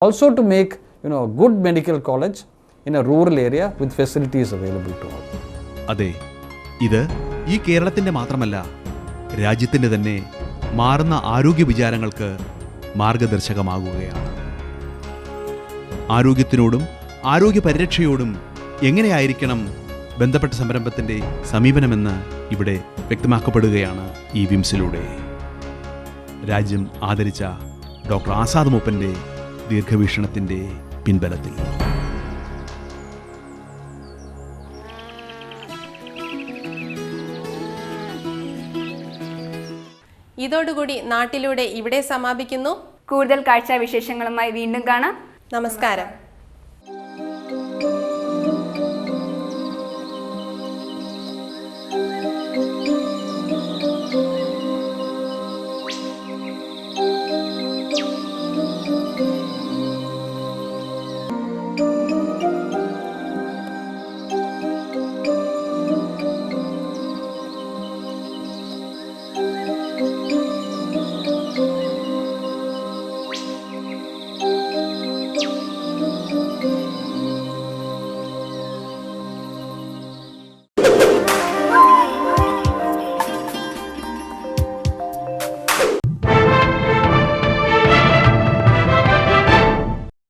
Also to make a good medical college in a rural area with facilities available to all. അതെ, ഇത് ഈ കേരളത്തിന്റെ മാത്രമല്ല, രാജ്യത്തിന്റെ തന്നെ മാറുന്ന ആരോഗ്യ വിചാരങ്ങൾക്ക് മാർഗദർശകമാകുകയാണ്. ആരോഗ്യത്തിനോടും ആരോഗ്യ പരിരക്ഷയോടും എങ്ങനെയായിരിക്കണം ബന്ധപ്പെട്ട സംരംഭത്തിന്റെ സമീപനമെന്ന് ഇവിടെ വ്യക്തമാക്കപ്പെടുകയാണ് ഈ വിംസിലൂടെ. രാജ്യം ആദരിച്ച ഡോക്ടർ ആസാദ് മൂപ്പന്റെ ദീർഘവീക്ഷണത്തിന്റെ പിൻബലത്തിൽ. ഇതോടുകൂടി നാട്ടിലൂടെ ഇവിടെ സമാപിക്കുന്നു. കൂടുതൽ കാഴ്ച വിശേഷങ്ങളുമായി വീണ്ടും കാണാം. നമസ്കാരം.